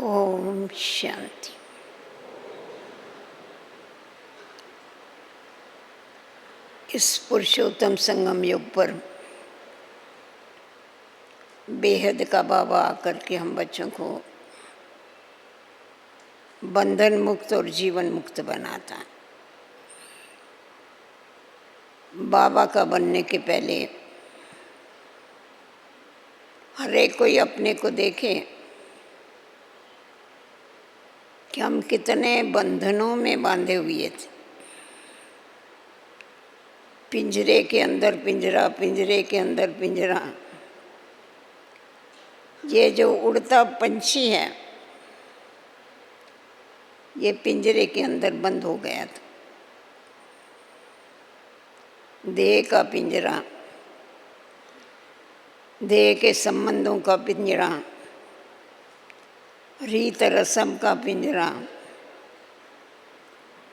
ओम शांति। इस पुरुषोत्तम संगम युग पर बेहद का बाबा आकर के हम बच्चों को बंधन मुक्त और जीवन मुक्त बनाता है। बाबा का बनने के पहले हर एक कोई अपने को देखे कि हम कितने बंधनों में बांधे हुए थे। पिंजरे के अंदर पिंजरा, पिंजरे के अंदर पिंजरा। ये जो उड़ता पंछी है ये पिंजरे के अंदर बंद हो गया था। देह का पिंजरा, देह के संबंधों का पिंजरा, रीत रस्म का पिंजरा,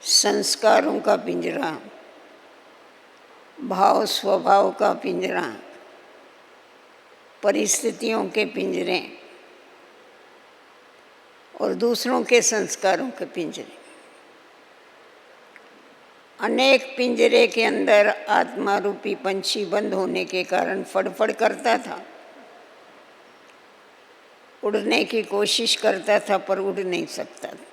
संस्कारों का पिंजरा, भाव स्वभाव का पिंजरा, परिस्थितियों के पिंजरे और दूसरों के संस्कारों के पिंजरे। अनेक पिंजरे के अंदर आत्मा रूपी पंछी बंद होने के कारण फड़फड़ करता था, उड़ने की कोशिश करता था पर उड़ नहीं सकता था।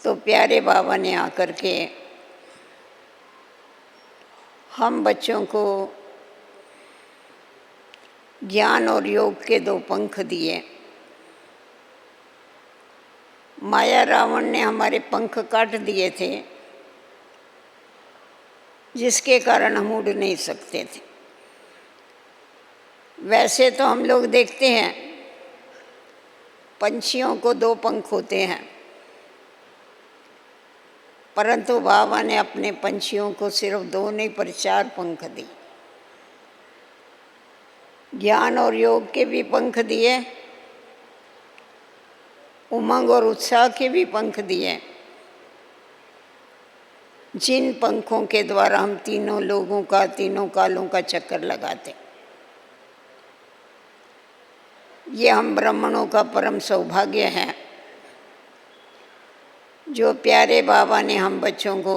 तो प्यारे बाबा ने आकर के हम बच्चों को ज्ञान और योग के दो पंख दिए। माया रावण ने हमारे पंख काट दिए थे जिसके कारण हम उड़ नहीं सकते थे। वैसे तो हम लोग देखते हैं पंछियों को दो पंख होते हैं, परंतु बाबा ने अपने पंछियों को सिर्फ दो नहीं पर चार पंख दिए। ज्ञान और योग के भी पंख दिए, उमंग और उत्साह के भी पंख दिए, जिन पंखों के द्वारा हम तीनों लोगों का, तीनों कालों का चक्कर लगाते। ये हम ब्राह्मणों का परम सौभाग्य है जो प्यारे बाबा ने हम बच्चों को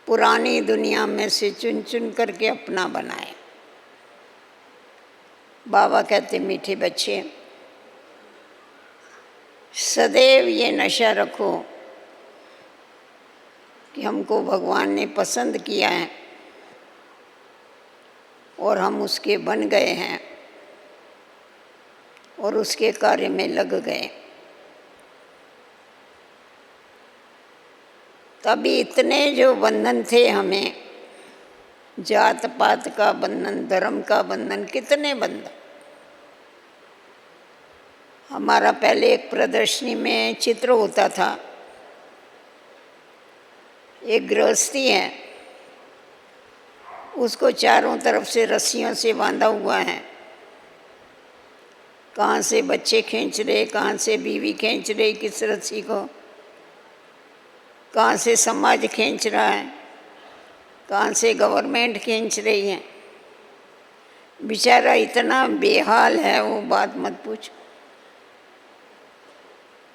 पुरानी दुनिया में से चुन चुन करके अपना बनाए। बाबा कहते मीठे बच्चे, सदैव ये नशा रखो कि हमको भगवान ने पसंद किया है और हम उसके बन गए हैं और उसके कार्य में लग गए। तभी इतने जो बंधन थे हमें, जात पात का बंधन, धर्म का बंधन, कितने बंधन। हमारा पहले एक प्रदर्शनी में चित्र होता था, एक गृहस्थी है, उसको चारों तरफ से रस्सियों से बांधा हुआ है। कहाँ से बच्चे खींच रहे, कहाँ से बीवी खींच रही किस रस्सी को, कहाँ से समाज खींच रहा है, कहाँ से गवर्नमेंट खींच रही है। बेचारा इतना बेहाल है वो बात मत पूछो।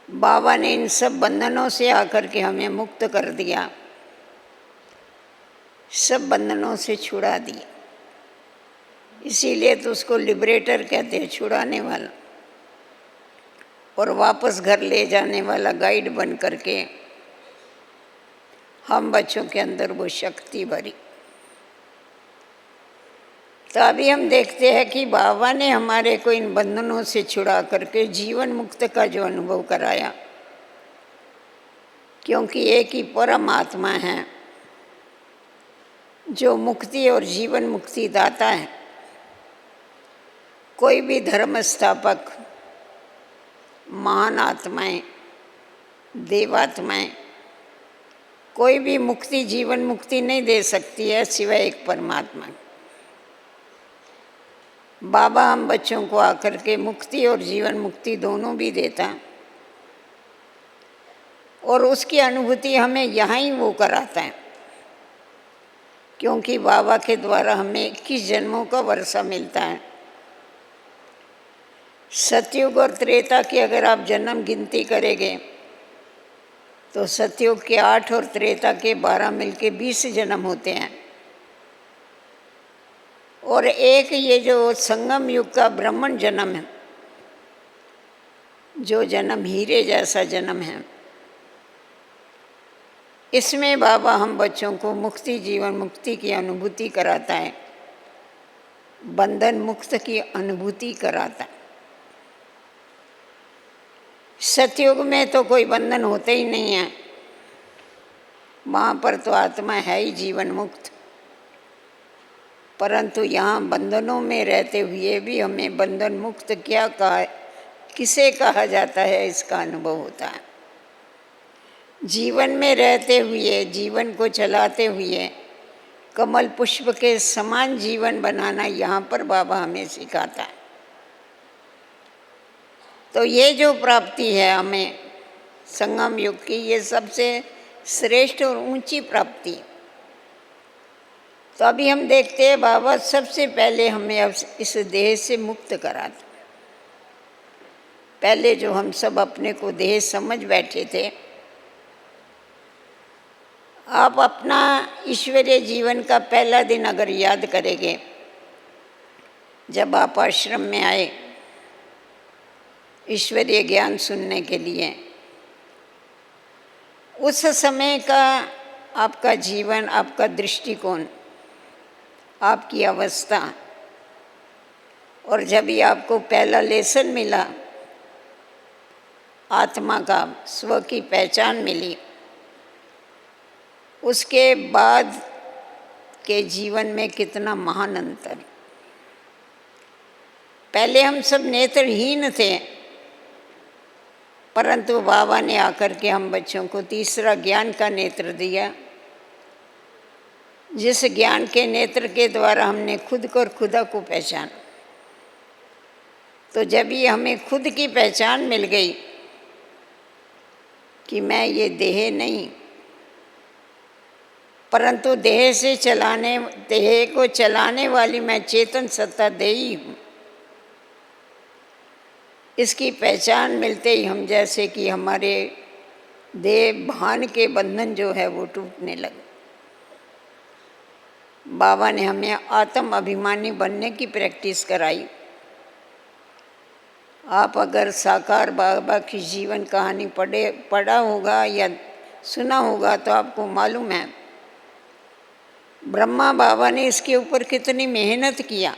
बाबा ने इन सब बंधनों से आकर के हमें मुक्त कर दिया, सब बंधनों से छुड़ा दिया। इसीलिए तो उसको लिबरेटर कहते हैं, छुड़ाने वाला और वापस घर ले जाने वाला गाइड बन करके हम बच्चों के अंदर वो शक्ति भरी। तो अभी हम देखते हैं कि बाबा ने हमारे को इन बंधनों से छुड़ा करके जीवन मुक्त का जो अनुभव कराया, क्योंकि एक ही परमात्मा है जो मुक्ति और जीवन मुक्ति दाता है। कोई भी धर्म स्थापक, महान आत्माएं, देवात्माएं, कोई भी मुक्ति जीवन मुक्ति नहीं दे सकती है सिवाय एक परमात्मा। बाबा हम बच्चों को आकर के मुक्ति और जीवन मुक्ति दोनों भी देता और उसकी अनुभूति हमें यहाँ ही वो कराता है, क्योंकि बाबा के द्वारा हमें 21 जन्मों का वर्षा मिलता है सतयुग और त्रेता की अगर आप जन्म गिनती करेंगे तो सतयुग के 8 और त्रेता के 12 मिलके 20 जन्म होते हैं। और एक ये जो संगम युग का ब्राह्मण जन्म है, जो जन्म हीरे जैसा जन्म है, इसमें बाबा हम बच्चों को मुक्ति, जीवन मुक्ति की अनुभूति कराता है, बंधन मुक्त की अनुभूति कराता है। सतयुग में तो कोई बंधन होते ही नहीं है, वहाँ पर तो आत्मा है ही जीवन मुक्त। परंतु यहाँ बंधनों में रहते हुए भी हमें बंधन मुक्त क्या कहा, किसे कहा जाता है, इसका अनुभव होता है। जीवन में रहते हुए, जीवन को चलाते हुए कमल पुष्प के समान जीवन बनाना यहाँ पर बाबा हमें सिखाता है। तो ये जो प्राप्ति है हमें संगम युग की, ये सबसे श्रेष्ठ और ऊंची प्राप्ति। तो अभी हम देखते हैं बाबा सबसे पहले हमें अब इस देह से मुक्त कराते। पहले जो हम सब अपने को देह समझ बैठे थे, आप अपना ईश्वरीय जीवन का पहला दिन अगर याद करेंगे, जब आप आश्रम में आए ईश्वरीय ज्ञान सुनने के लिए, उस समय का आपका जीवन, आपका दृष्टिकोण, आपकी अवस्था, और जब ही आपको पहला लेसन मिला, आत्मा का, स्व की पहचान मिली, उसके बाद के जीवन में कितना महान अंतर। पहले हम सब नेत्रहीन थे, परंतु बाबा ने आकर के हम बच्चों को तीसरा ज्ञान का नेत्र दिया, जिस ज्ञान के नेत्र के द्वारा हमने खुद को और खुदा को पहचाना। तो जब ये हमें खुद की पहचान मिल गई कि मैं ये देह नहीं, परंतु देह को चलाने वाली मैं चेतन सत्ता देही हूँ, इसकी पहचान मिलते ही हम जैसे कि हमारे देह भान के बंधन जो है वो टूटने लगे। बाबा ने हमें आत्म अभिमानी बनने की प्रैक्टिस कराई। आप अगर साकार बाबा की जीवन कहानी पढ़ा होगा या सुना होगा तो आपको मालूम है ब्रह्मा बाबा ने इसके ऊपर कितनी मेहनत किया।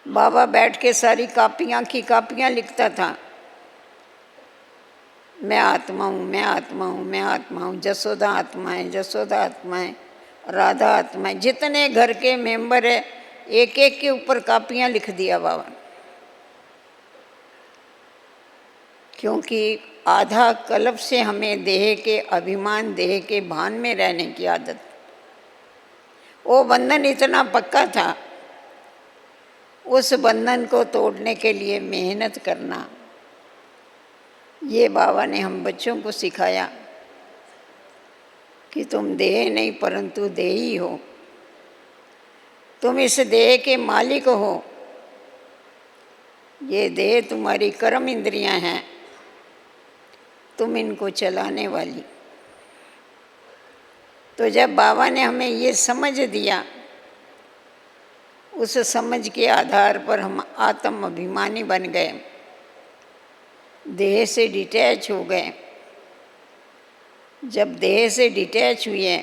बाबा बैठ के सारी कापियाँ की कापियाँ लिखता था, मैं आत्मा हूँ, मैं आत्मा हूँ, मैं आत्मा हूँ, जसोदा आत्मा है, जसोदा आत्मा है, राधा आत्मा है। जितने घर के मेंबर है एक एक के ऊपर कापियाँ लिख दिया बाबा, क्योंकि आधा कल्प से हमें देह के अभिमान, देह के भान में रहने की आदत। वो बंधन इतना पक्का था, उस बंधन को तोड़ने के लिए मेहनत करना, ये बाबा ने हम बच्चों को सिखाया कि तुम देह नहीं परंतु देही हो, तुम इस देह के मालिक हो, ये देह तुम्हारी कर्म इंद्रियां हैं, तुम इनको चलाने वाली। तो जब बाबा ने हमें ये समझ दिया, उस समझ के आधार पर हम आत्म अभिमानी बन गए, देह से डिटैच हो गए। जब देह से डिटैच हुए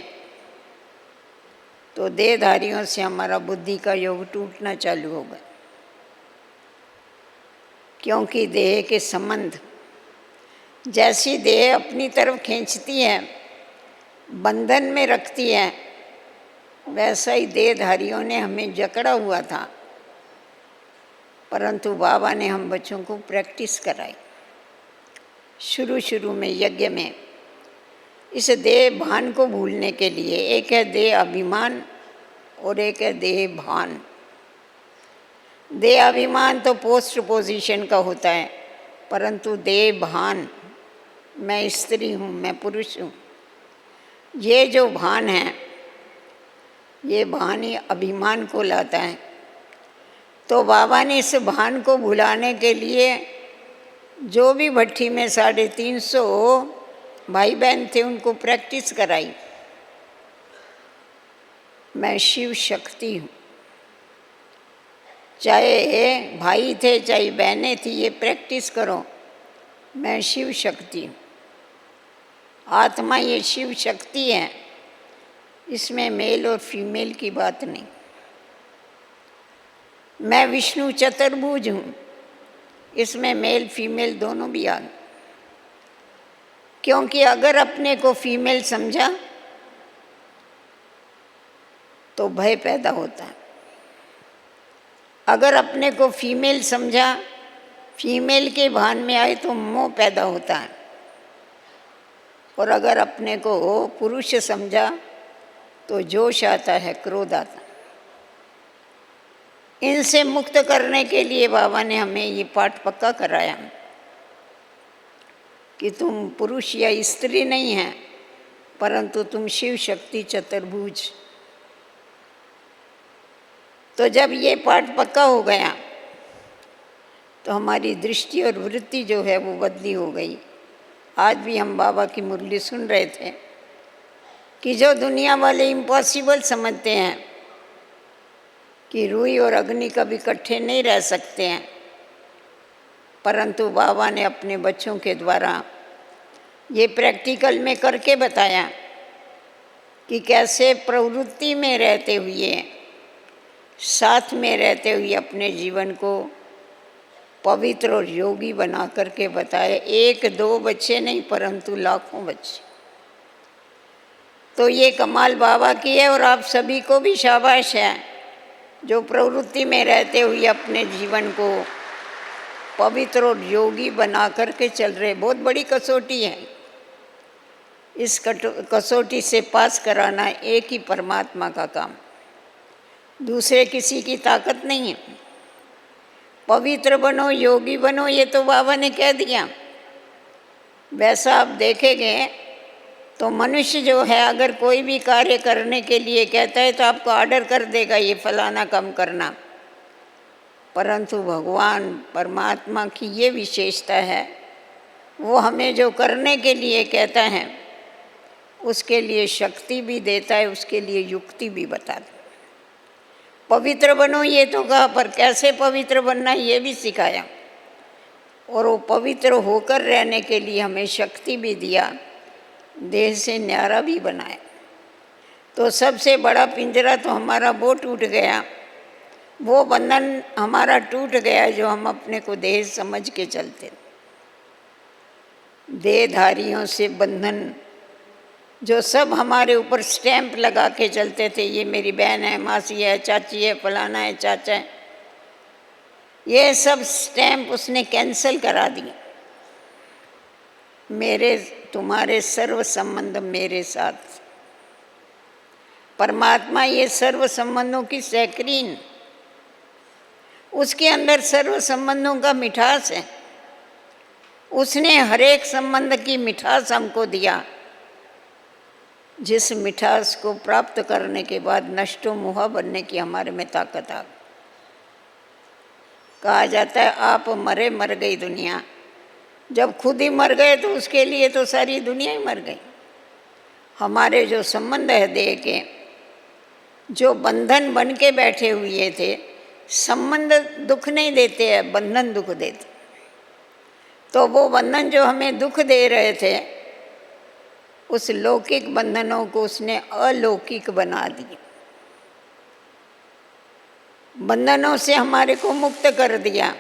तो देहधारियों से हमारा बुद्धि का योग टूटना चालू हो गया, क्योंकि देह के संबंध, जैसी देह अपनी तरफ खींचती है, बंधन में रखती है, वैसा ही देहधारियों ने हमें जकड़ा हुआ था। परंतु बाबा ने हम बच्चों को प्रैक्टिस कराई शुरू में यज्ञ में, इस देह भान को भूलने के लिए। एक है देह अभिमान और एक है देह भान। देह अभिमान तो पोस्ट पोजीशन का होता है, परंतु देह भान, मैं स्त्री हूँ, मैं पुरुष हूँ, ये जो भान है, ये भान ही अभिमान को लाता है। तो बाबा ने इस भान को भुलाने के लिए जो भी भट्टी में 350 भाई बहन थे उनको प्रैक्टिस कराई। मैं शिव शक्ति हूँ। चाहे भाई थे चाहे बहनें थी, ये प्रैक्टिस करो, मैं शिव शक्ति हूँ। आत्मा ये शिव शक्ति है, इसमें मेल और फीमेल की बात नहीं। मैं विष्णु चतुर्भुज हूँ, इसमें मेल फीमेल दोनों भी आ गए। क्योंकि अगर अपने को फीमेल समझा तो भय पैदा होता है। अगर अपने को फीमेल समझा, फीमेल के भान में आए तो मोह पैदा होता है। और अगर अपने को पुरुष समझा तो जोश आता है, क्रोध आता है। इनसे मुक्त करने के लिए बाबा ने हमें ये पाठ पक्का कराया कि तुम पुरुष या स्त्री नहीं हैं, परंतु तुम शिव शक्ति चतुर्भुज। तो जब ये पाठ पक्का हो गया तो हमारी दृष्टि और वृत्ति जो है वो बदली हो गई। आज भी हम बाबा की मुरली सुन रहे थे कि जो दुनिया वाले इम्पॉसिबल समझते हैं कि रुई और अग्नि कभी इकट्ठे नहीं रह सकते हैं, परंतु बाबा ने अपने बच्चों के द्वारा ये प्रैक्टिकल में करके बताया कि कैसे प्रवृत्ति में रहते हुए, साथ में रहते हुए अपने जीवन को पवित्र और योगी बना करके बताए। 1-2 बच्चे नहीं परंतु लाखों बच्चे। तो ये कमाल बाबा की है और आप सभी को भी शाबाश है जो प्रवृत्ति में रहते हुए अपने जीवन को पवित्र और योगी बना करके चल रहे। बहुत बड़ी कसौटी है। इस कसौटी से पास कराना एक ही परमात्मा का काम, दूसरे किसी की ताकत नहीं है। पवित्र बनो, योगी बनो, ये तो बाबा ने कह दिया। वैसा आप देखेंगे तो मनुष्य जो है अगर कोई भी कार्य करने के लिए कहता है तो आपको ऑर्डर कर देगा ये फलाना काम करना, परंतु भगवान परमात्मा की ये विशेषता है, वो हमें जो करने के लिए कहता है उसके लिए शक्ति भी देता है, उसके लिए युक्ति भी बताता है। पवित्र बनो ये तो कहा, पर कैसे पवित्र बनना ये भी सिखाया, और वो पवित्र होकर रहने के लिए हमें शक्ति भी दिया, देह से न्यारा भी बनाया। तो सबसे बड़ा पिंजरा तो हमारा वो टूट गया, वो बंधन हमारा टूट गया जो हम अपने को देह समझ के चलते। देहधारियों से बंधन जो सब हमारे ऊपर स्टैंप लगा के चलते थे, ये मेरी बहन है, मासी है, चाची है, फलाना है, चाचा है, ये सब स्टैंप उसने कैंसिल करा दिए। मेरे तुम्हारे सर्व संबंध मेरे साथ। परमात्मा ये सर्व संबंधों की सैकरीन, उसके अंदर सर्व संबंधों का मिठास है। उसने हर एक संबंध की मिठास हमको दिया, जिस मिठास को प्राप्त करने के बाद नष्टो मुहा बनने की हमारे में ताकत आ गई। कहा जाता है आप मरे मर गई दुनिया। जब खुद ही मर गए तो उसके लिए तो सारी दुनिया ही मर गई। हमारे जो संबंध है देह के, जो बंधन बन के बैठे हुए थे, संबंध दुख नहीं देते हैं, बंधन दुख देते। तो वो बंधन जो हमें दुख दे रहे थे, उस लौकिक बंधनों को उसने अलौकिक बना दिया। बंधनों से हमारे को मुक्त कर दिया,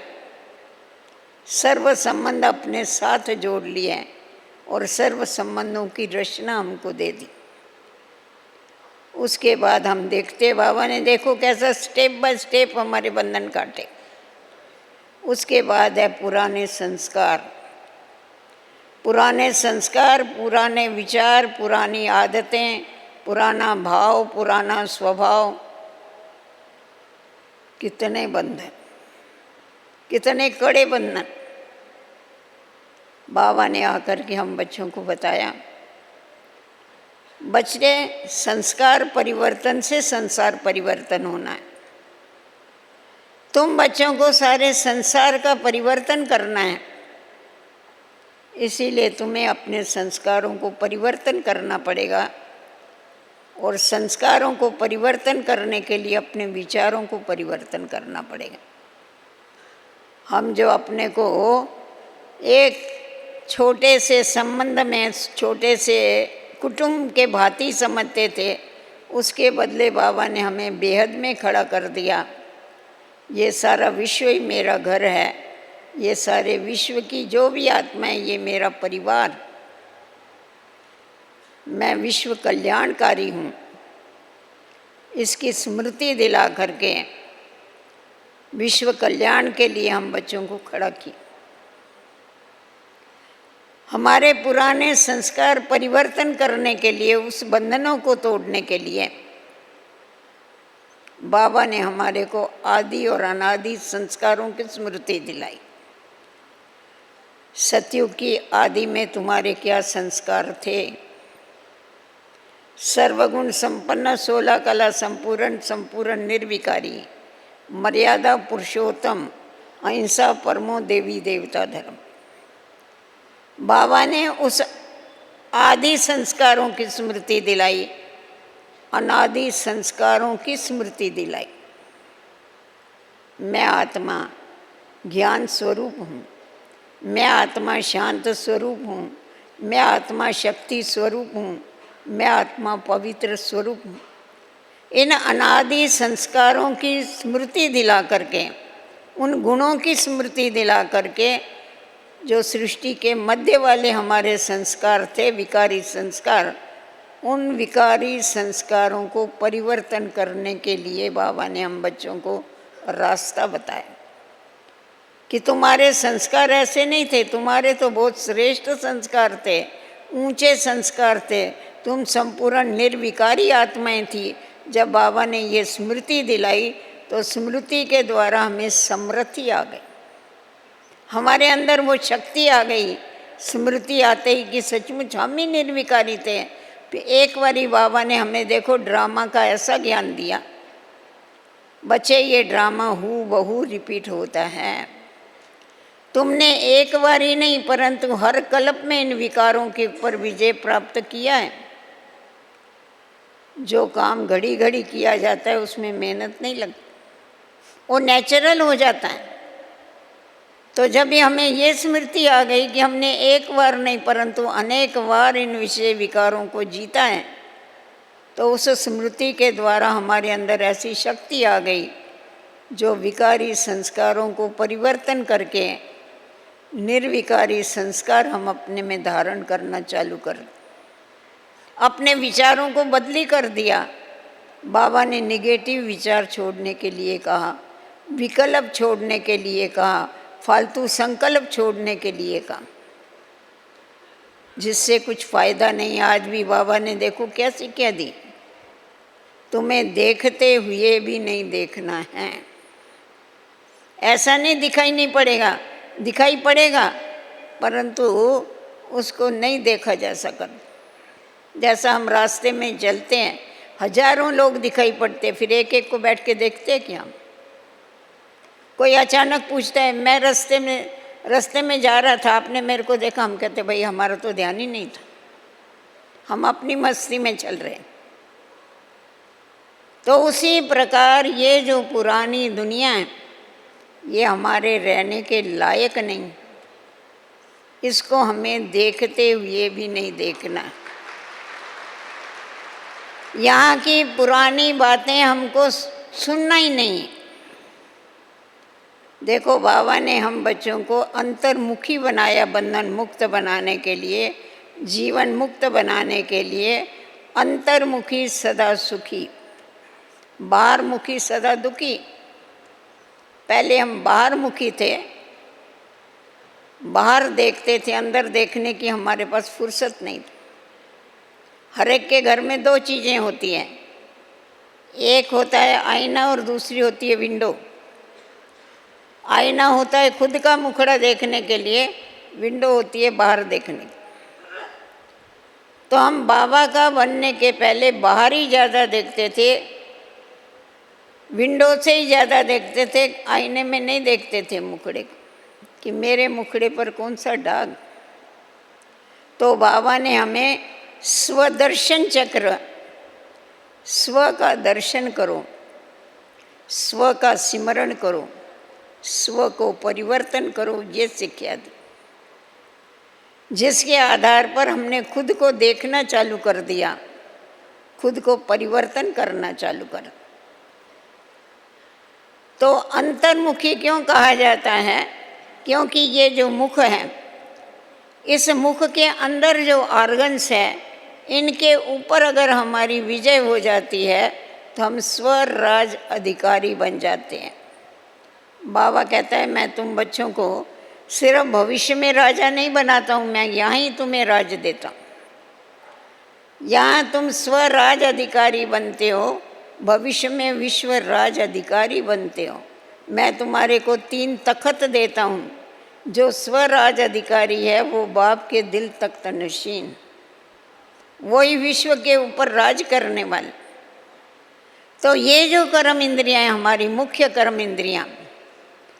सर्व संबंध अपने साथ जोड़ लिए और सर्व संबंधों की रचना हमको दे दी। उसके बाद हम देखते, बाबा ने देखो कैसा स्टेप बाय स्टेप हमारे बंधन काटे। उसके बाद है पुराने संस्कार, पुराने संस्कार, पुराने विचार, पुरानी आदतें, पुराना भाव, पुराना स्वभाव। कितने बंधन, कितने कड़े बंधन। बाबा ने आकर के हम बच्चों को बताया, बच्चे संस्कार परिवर्तन से संसार परिवर्तन होना है। तुम बच्चों को सारे संसार का परिवर्तन करना है, इसीलिए तुम्हें अपने संस्कारों को परिवर्तन करना पड़ेगा। और संस्कारों को परिवर्तन करने के लिए अपने विचारों को परिवर्तन करना पड़ेगा। हम जो अपने को एक छोटे से संबंध में, छोटे से कुटुंब के भांति समझते थे, उसके बदले बाबा ने हमें बेहद में खड़ा कर दिया। ये सारा विश्व ही मेरा घर है, ये सारे विश्व की जो भी आत्माएं, ये मेरा परिवार, मैं विश्व कल्याणकारी हूँ, इसकी स्मृति दिला करके विश्व कल्याण के लिए हम बच्चों को खड़ा किया। हमारे पुराने संस्कार परिवर्तन करने के लिए, उस बंधनों को तोड़ने के लिए बाबा ने हमारे को आदि और अनादि संस्कारों की स्मृति दिलाई। सतयुग की आदि में तुम्हारे क्या संस्कार थे? सर्वगुण संपन्न, 16 कला संपूर्ण, संपूर्ण निर्विकारी, मर्यादा पुरुषोत्तम, अहिंसा परमो देवी देवता धर्म। बाबा ने उस आदि संस्कारों की स्मृति दिलाई, अनादि संस्कारों की स्मृति दिलाई। मैं आत्मा ज्ञान स्वरूप हूँ, मैं आत्मा शांत स्वरूप हूँ, मैं आत्मा शक्ति स्वरूप हूँ, मैं आत्मा पवित्र स्वरूप हूँ। इन अनादि संस्कारों की स्मृति दिला करके, उन गुणों की स्मृति दिला करके, जो सृष्टि के मध्य वाले हमारे संस्कार थे, विकारी संस्कार, उन विकारी संस्कारों को परिवर्तन करने के लिए बाबा ने हम बच्चों को रास्ता बताया कि तुम्हारे संस्कार ऐसे नहीं थे, तुम्हारे तो बहुत श्रेष्ठ संस्कार थे, ऊंचे संस्कार थे, तुम संपूर्ण निर्विकारी आत्माएं थी। जब बाबा ने ये स्मृति दिलाई तो स्मृति के द्वारा हमें समृद्धि आ गई, हमारे अंदर वो शक्ति आ गई। स्मृति आते ही कि सचमुच हम ही निर्विकारी थे। फिर एक बारी बाबा ने हमें देखो ड्रामा का ऐसा ज्ञान दिया, बच्चे ये ड्रामा हूबहू रिपीट होता है। तुमने एक बार ही नहीं परंतु हर कल्प में इन विकारों के ऊपर विजय प्राप्त किया है। जो काम घड़ी घड़ी किया जाता है उसमें मेहनत नहीं लगती, वो नेचुरल हो जाता है। तो जब भी हमें ये स्मृति आ गई कि हमने एक बार नहीं परंतु अनेक बार इन विषय विकारों को जीता है, तो उस स्मृति के द्वारा हमारे अंदर ऐसी शक्ति आ गई जो विकारी संस्कारों को परिवर्तन करके निर्विकारी संस्कार हम अपने में धारण करना चालू कर, अपने विचारों को बदली कर दिया। बाबा ने निगेटिव विचार छोड़ने के लिए कहा, विकल्प छोड़ने के लिए कहा, फालतू संकल्प छोड़ने के लिए कहा, जिससे कुछ फायदा नहीं। आज भी बाबा ने देखो क्या शिक्षा दी, तुम्हें देखते हुए भी नहीं देखना है। ऐसा नहीं दिखाई नहीं पड़ेगा, दिखाई पड़ेगा परंतु उसको नहीं देखा जा सका। जैसा हम रास्ते में चलते हैं, हजारों लोग दिखाई पड़ते, फिर एक एक को बैठ के देखते हैं क्या? कोई अचानक पूछता है मैं रास्ते में जा रहा था, आपने मेरे को देखा? हम कहते भाई हमारा तो ध्यान ही नहीं था, हम अपनी मस्ती में चल रहे हैं। तो उसी प्रकार ये जो पुरानी दुनिया है, ये हमारे रहने के लायक नहीं, इसको हमें देखते हुए भी नहीं देखना। यहाँ की पुरानी बातें हमको सुनना ही नहीं। देखो बाबा ने हम बच्चों को अंतर्मुखी बनाया, बंधन मुक्त बनाने के लिए, जीवन मुक्त बनाने के लिए। अंतर्मुखी सदा सुखी, बाहरमुखी सदा दुखी। पहले हम बाहरमुखी थे, बाहर देखते थे, अंदर देखने की हमारे पास फुर्सत नहीं थी। हर एक के घर में दो चीज़ें होती हैं, एक होता है आईना और दूसरी होती है विंडो। आईना होता है खुद का मुखड़ा देखने के लिए, विंडो होती है बाहर देखने की। तो हम बाबा का बनने के पहले बाहर ही ज़्यादा देखते थे, विंडो से ही ज़्यादा देखते थे, आईने में नहीं देखते थे मुखड़े को कि मेरे मुखड़े पर कौन सा दाग। तो बाबा ने हमें स्वदर्शन चक्र, स्व का दर्शन करो, स्व का सिमरण करो, स्व को परिवर्तन करो, ये शिक्षा दी, जिसके आधार पर हमने खुद को देखना चालू कर दिया, खुद को परिवर्तन करना चालू कर। तो अंतर्मुखी क्यों कहा जाता है? क्योंकि ये जो मुख है, इस मुख के अंदर जो ऑर्गन्स है, इनके ऊपर अगर हमारी विजय हो जाती है तो हम स्वराज अधिकारी बन जाते हैं। बाबा कहता है मैं तुम बच्चों को सिर्फ भविष्य में राजा नहीं बनाता हूँ, मैं यहाँ ही तुम्हें राज देता हूँ। यहाँ तुम स्वराज अधिकारी बनते हो, भविष्य में विश्व राज अधिकारी बनते हो। मैं तुम्हारे को 3 तख्त देता हूँ। जो स्वराज अधिकारी है वो बाप के दिल तख्त नशीन, वही विश्व के ऊपर राज करने वाले। तो ये जो कर्म इंद्रियाँ हैं, हमारी मुख्य कर्म इंद्रियाँ,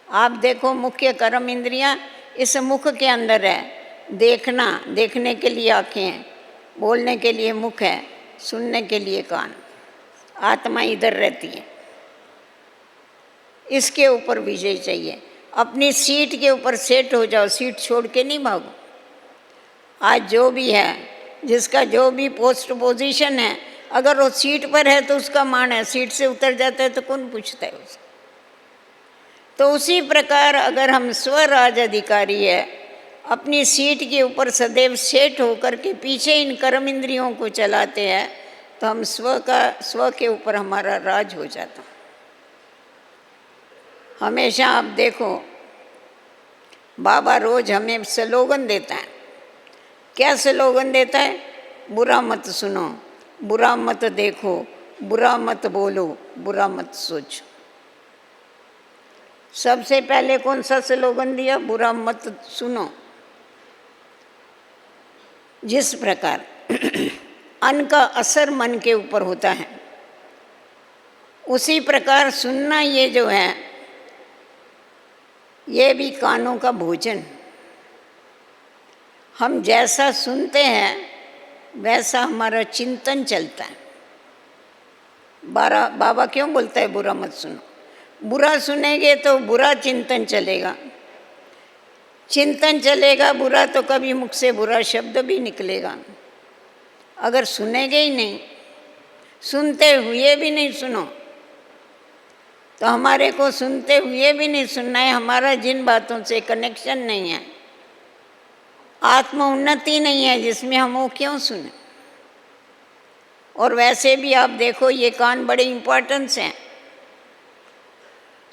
आप देखो मुख्य कर्म इंद्रियाँ इस मुख के अंदर है। देखना, देखने के लिए आँखें हैं, बोलने के लिए मुख है, सुनने के लिए कान, आत्मा इधर रहती है। इसके ऊपर विजय चाहिए। अपनी सीट के ऊपर सेट हो जाओ, सीट छोड़ के नहीं भागो। आज जो भी है, जिसका जो भी पोस्ट पोजीशन है, अगर वो सीट पर है तो उसका मान है, सीट से उतर जाता है तो कौन पूछता है उसे। तो उसी प्रकार अगर हम स्वराज अधिकारी है, अपनी सीट के ऊपर सदैव सेट होकर के पीछे इन कर्म इंद्रियों को चलाते हैं, तो हम स्व के ऊपर हमारा राज हो जाता। हमेशा आप देखो बाबा रोज हमें स्लोगन देता है। क्या स्लोगन देता है? बुरा मत सुनो, बुरा मत देखो, बुरा मत बोलो, बुरा मत सोचो। सबसे पहले कौन सा स्लोगन दिया? बुरा मत सुनो। जिस प्रकार अन्न का असर मन के ऊपर होता है, उसी प्रकार सुनना ये जो है, ये भी कानों का भोजन। हम जैसा सुनते हैं वैसा हमारा चिंतन चलता है। बाबा क्यों बोलता है बुरा मत सुनो? बुरा सुनेंगे तो बुरा चिंतन चलेगा, चिंतन चलेगा बुरा तो कभी मुख से बुरा शब्द भी निकलेगा। अगर सुनेंगे ही नहीं, सुनते हुए भी नहीं सुनो, तो हमारे को सुनते हुए भी नहीं सुनना है। हमारा जिन बातों से कनेक्शन नहीं है, आत्म उन्नति नहीं है, जिसमें हम वो क्यों सुने। और वैसे भी आप देखो ये कान बड़े इम्पोर्टेंस हैं।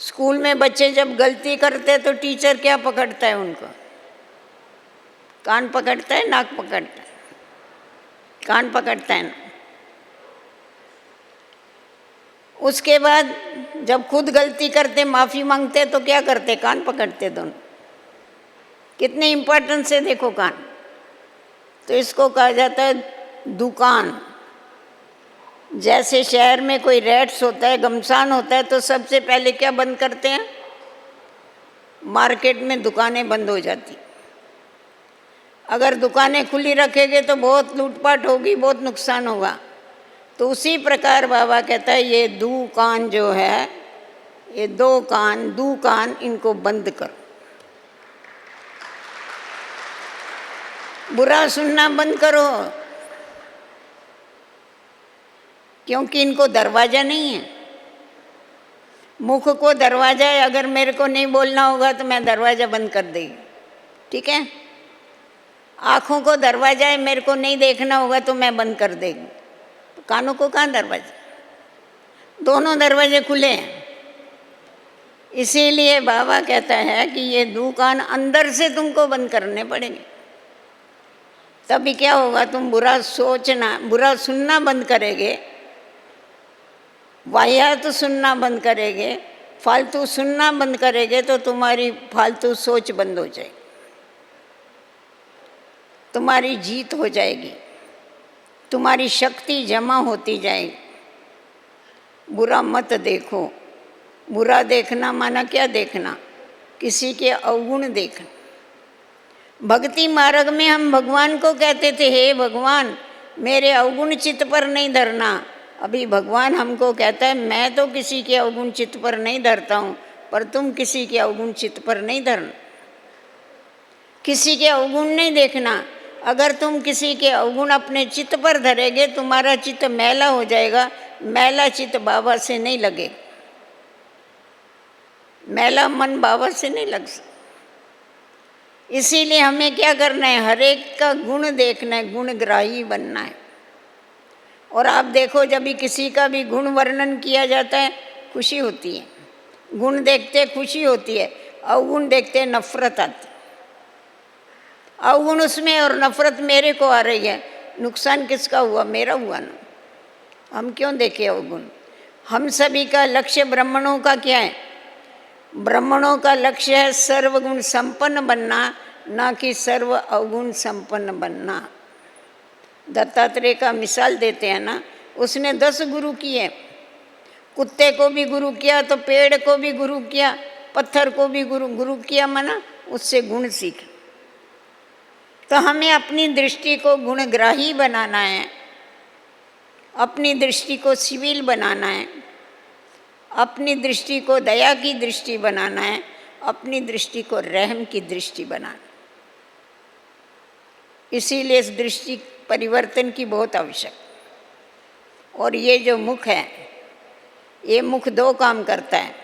स्कूल में बच्चे जब गलती करते तो टीचर क्या पकड़ता है उनको? कान पकड़ता है, नाक पकड़ता है? कान पकड़ता है ना। उसके बाद जब खुद गलती करते, माफ़ी मांगते, तो क्या करते? कान पकड़ते दोनों। कितने इम्पोर्टेंस है देखो कान। तो इसको कहा जाता है दुकान। जैसे शहर में कोई रेट्स होता है, घमसान होता है, तो सबसे पहले क्या बंद करते हैं? मार्केट में दुकानें बंद हो जाती। अगर दुकानें खुली रखेंगे तो बहुत लूटपाट होगी, बहुत नुकसान होगा। तो उसी प्रकार बाबा कहता है ये दुकान जो है, ये दुकान इनको बंद करो। बुरा सुनना बंद करो, क्योंकि इनको दरवाज़ा नहीं है। मुख को दरवाज़ा है, अगर मेरे को नहीं बोलना होगा तो मैं दरवाज़ा बंद कर देगी, ठीक है। आँखों को दरवाज़ा है, मेरे को नहीं देखना होगा तो मैं बंद कर देगी। तो कानों को कहाँ दरवाज़ा? दोनों दरवाजे खुले हैं। इसीलिए बाबा कहता है कि ये दुकान अंदर से तुमको बंद करने पड़ेंगे, तभी क्या होगा? तुम बुरा सोचना, बुरा सुनना बंद करेंगे, वाहियात सुनना बंद करेंगे, फालतू सुनना बंद करेंगे, तो तुम्हारी फालतू सोच बंद हो जाएगी, तुम्हारी जीत हो जाएगी, तुम्हारी शक्ति जमा होती जाएगी। बुरा मत देखो, बुरा देखना माना क्या देखना? किसी के अवगुण देखना। भक्ति मार्ग में हम भगवान को कहते थे, हे भगवान मेरे अवगुण चित्त पर नहीं धरना। अभी भगवान हमको कहता है, मैं तो किसी के अवगुण चित्त पर नहीं धरता हूँ, पर तुम किसी के अवगुण चित्त पर नहीं धरना। किसी के अवगुण नहीं देखना। अगर तुम किसी के अवगुण अपने चित्त पर धरेगे, तुम्हारा चित्त मैला हो जाएगा। मैला चित्त बाबा से नहीं लगेगा, मैला मन बाबा से नहीं लग सकता। इसीलिए हमें क्या करना है? हर एक का गुण देखना है, गुणग्राही बनना है। और आप देखो, जब भी किसी का भी गुण वर्णन किया जाता है खुशी होती है। गुण देखते खुशी होती है, अवगुण देखते नफरत आती। अवगुण उसमें और नफरत मेरे को आ रही है। नुकसान किसका हुआ? मेरा हुआ ना। हम क्यों देखें अवगुण? हम सभी का लक्ष्य ब्राह्मणों का क्या है? ब्राह्मणों का लक्ष्य है सर्वगुण संपन्न बनना, ना कि सर्व अवगुण संपन्न बनना। दत्तात्रेय का मिसाल देते हैं ना, उसने 10 गुरु किए। कुत्ते को भी गुरु किया तो पेड़ को भी गुरु किया, पत्थर को भी गुरु किया, माना उससे गुण सीख। तो हमें अपनी दृष्टि को गुणग्राही बनाना है, अपनी दृष्टि को सिविल बनाना है, अपनी दृष्टि को दया की दृष्टि बनाना है, अपनी दृष्टि को रहम की दृष्टि बनाना। इसीलिए इस दृष्टि परिवर्तन की बहुत आवश्यक। और ये जो मुख है, ये मुख 2 काम करता है,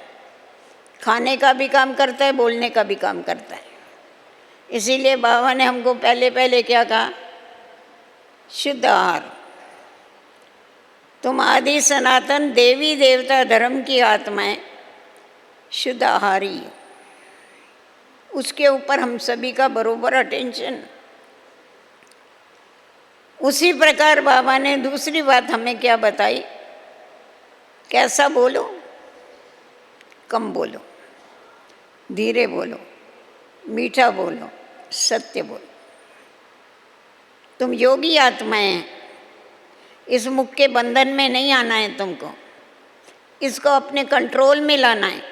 खाने का भी काम करता है, बोलने का भी काम करता है। इसीलिए बाबा ने हमको पहले क्या कहा? शुद्ध आहार। तुम आदि सनातन देवी देवता धर्म की आत्माएं, शुद्ध आहारी। उसके ऊपर हम सभी का बरोबर अटेंशन। उसी प्रकार बाबा ने दूसरी बात हमें क्या बताई? कैसा बोलो? कम बोलो, धीरे बोलो, मीठा बोलो, सत्य बोलो। तुम योगी आत्माएं हैं, इस मुख के बंधन में नहीं आना है तुमको, इसको अपने कंट्रोल में लाना है।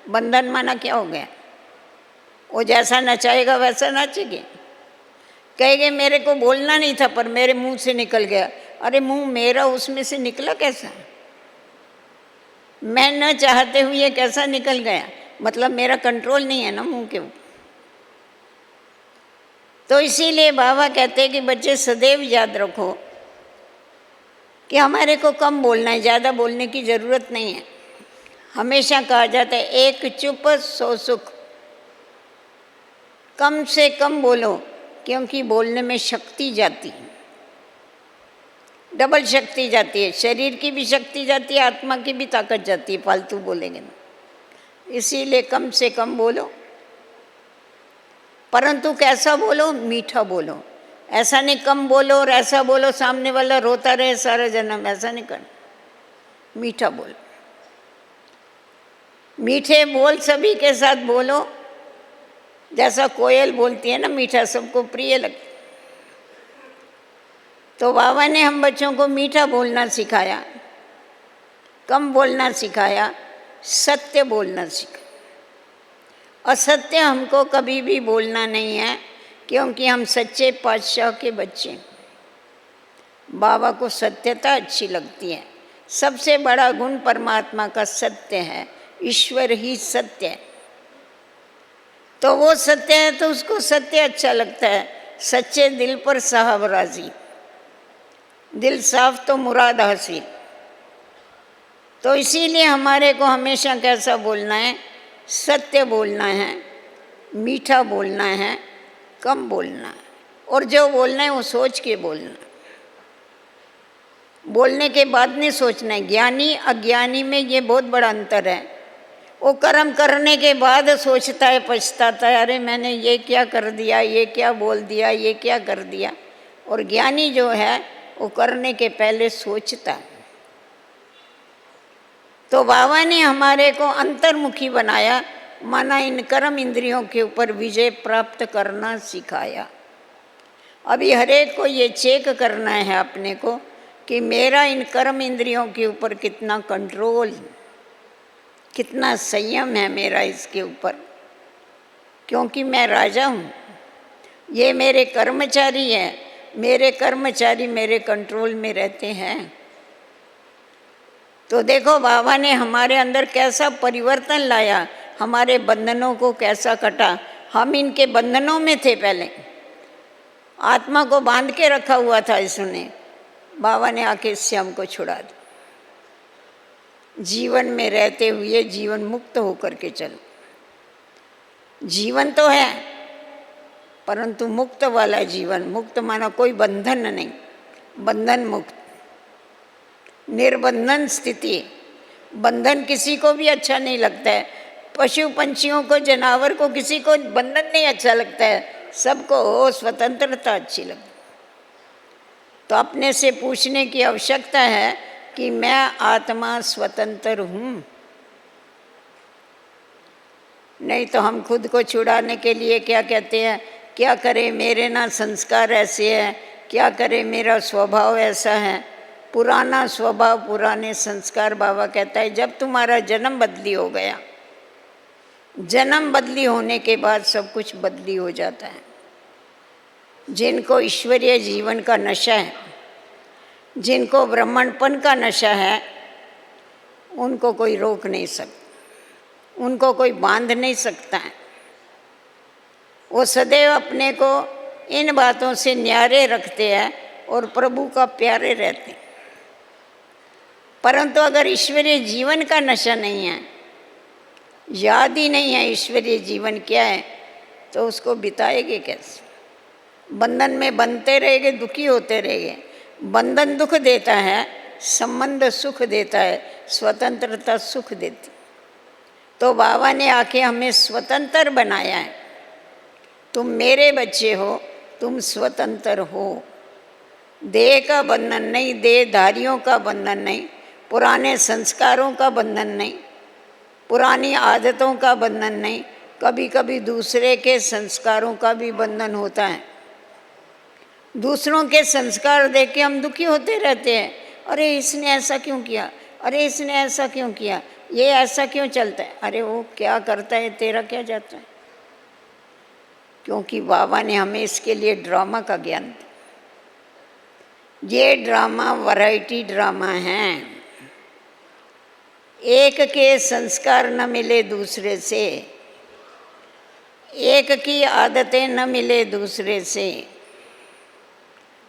बंधन माना क्या हो गया? वो जैसा नचाएगा वैसा नाचेगी। कहेंगे मेरे को बोलना नहीं था पर मेरे मुंह से निकल गया। अरे मुंह मेरा, उसमें से निकला कैसा? मैं न चाहते हुए कैसा निकल गया? मतलब मेरा कंट्रोल नहीं है ना मुंह के ऊपर। तो इसीलिए बाबा कहते हैं कि बच्चे सदैव याद रखो कि हमारे को कम बोलना है, ज़्यादा बोलने की ज़रूरत नहीं है। हमेशा कहा जाता है, एक चुप 100 सुख। कम से कम बोलो, क्योंकि बोलने में शक्ति जाती है, डबल शक्ति जाती है। शरीर की भी शक्ति जाती है, आत्मा की भी ताकत जाती है फालतू बोलेंगे ना। इसीलिए कम से कम बोलो, परंतु कैसा बोलो? मीठा बोलो। ऐसा नहीं कम बोलो और ऐसा बोलो सामने वाला रोता रहे सारा जन्म, ऐसा नहीं करना। मीठा बोलो, मीठे बोल सभी के साथ बोलो। जैसा कोयल बोलती है ना मीठा, सबको प्रिय लगता। तो बाबा ने हम बच्चों को मीठा बोलना सिखाया, कम बोलना सिखाया, सत्य बोलना सिखाया। असत्य हमको कभी भी बोलना नहीं है, क्योंकि हम सच्चे पातशाह के बच्चे। बाबा को सत्यता अच्छी लगती है। सबसे बड़ा गुण परमात्मा का सत्य है, ईश्वर ही सत्य है। तो वो सत्य है तो उसको सत्य अच्छा लगता है। सच्चे दिल पर साहब राजी, दिल साफ तो मुराद हासिल। तो इसीलिए हमारे को हमेशा कैसा बोलना है? सत्य बोलना है, मीठा बोलना है, कम बोलना है। और जो बोलना है वो सोच के बोलना है। बोलने के बाद नहीं सोचना है। ज्ञानी अज्ञानी में ये बहुत बड़ा अंतर है। वो कर्म करने के बाद सोचता है, पछताता है, अरे मैंने ये क्या कर दिया, ये क्या बोल दिया, ये क्या कर दिया। और ज्ञानी जो है वो करने के पहले सोचता है। तो बाबा ने हमारे को अंतर्मुखी बनाया, माना इन कर्म इंद्रियों के ऊपर विजय प्राप्त करना सिखाया। अभी हरेक को ये चेक करना है अपने को कि मेरा इन कर्म इंद्रियों के ऊपर कितना कंट्रोल। कितना संयम है मेरा इसके ऊपर, क्योंकि मैं राजा हूँ, ये मेरे कर्मचारी हैं, मेरे कर्मचारी मेरे कंट्रोल में रहते हैं। तो देखो बाबा ने हमारे अंदर कैसा परिवर्तन लाया, हमारे बंधनों को कैसा कटा। हम इनके बंधनों में थे, पहले आत्मा को बांध के रखा हुआ था इसने, बाबा ने आके इससे हमको छुड़ा दिया। जीवन में रहते हुए जीवन मुक्त होकर के चलो। जीवन तो है परंतु मुक्त वाला जीवन। मुक्त माना कोई बंधन नहीं, बंधन मुक्त, निर्बंधन स्थिति। बंधन किसी को भी अच्छा नहीं लगता है, पशु पंछियों को, जानवर को, किसी को बंधन नहीं अच्छा लगता है, सबको स्वतंत्रता अच्छी लगती। तो अपने से पूछने की आवश्यकता है कि मैं आत्मा स्वतंत्र हूँ। नहीं तो हम खुद को छुड़ाने के लिए क्या कहते हैं, क्या करें मेरे ना संस्कार ऐसे हैं, क्या करें मेरा स्वभाव ऐसा है, पुराना स्वभाव पुराने संस्कार। बाबा कहता है जब तुम्हारा जन्म बदली हो गया, जन्म बदली होने के बाद सब कुछ बदली हो जाता है। जिनको ईश्वरीय जीवन का नशा है, जिनको ब्राह्मणपन का नशा है, उनको कोई रोक नहीं सकता, उनको कोई बांध नहीं सकता है। वो सदैव अपने को इन बातों से न्यारे रखते हैं और प्रभु का प्यारे रहते हैं। परंतु अगर ईश्वरीय जीवन का नशा नहीं है, याद ही नहीं है ईश्वरीय जीवन क्या है, तो उसको बिताएंगे कैसे? बंधन में बंधते रहेंगे, दुखी होते रहेंगे। बंधन दुख देता है, संबंध सुख देता है, स्वतंत्रता सुख देती। तो बाबा ने आके हमें स्वतंत्र बनाया है। तुम मेरे बच्चे हो, तुम स्वतंत्र हो। देह का बंधन नहीं, देहधारियों का बंधन नहीं, पुराने संस्कारों का बंधन नहीं, पुरानी आदतों का बंधन नहीं। कभी कभी दूसरे के संस्कारों का भी बंधन होता है। दूसरों के संस्कार देख के हम दुखी होते रहते हैं। अरे इसने ऐसा क्यों किया, अरे इसने ऐसा क्यों किया, ये ऐसा क्यों चलता है। अरे वो क्या करता है, तेरा क्या जाता है? क्योंकि बाबा ने हमें इसके लिए ड्रामा का ज्ञान दिया। ये ड्रामा वैरायटी ड्रामा है। एक के संस्कार न मिले दूसरे से, एक की आदतें न मिले दूसरे से,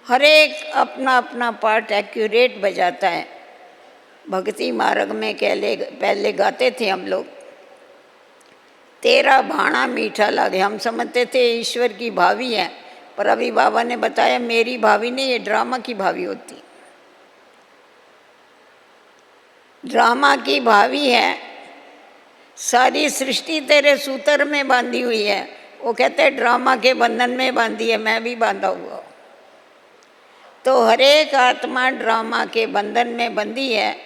हर एक अपना अपना पार्ट एक्यूरेट बजाता है। भक्ति मार्ग में पहले गाते थे हम लोग, तेरा भाणा मीठा लगे। हम समझते थे ईश्वर की भावी है, पर अभी बाबा ने बताया मेरी भावी नहीं, ये ड्रामा की भावी होती। ड्रामा की भावी है। सारी सृष्टि तेरे सूत्र में बांधी हुई है। वो कहते हैं ड्रामा के बंधन में बांधी है, मैं भी बांधा हुआ हूँ। तो हर एक आत्मा ड्रामा के बंधन में बंधी है।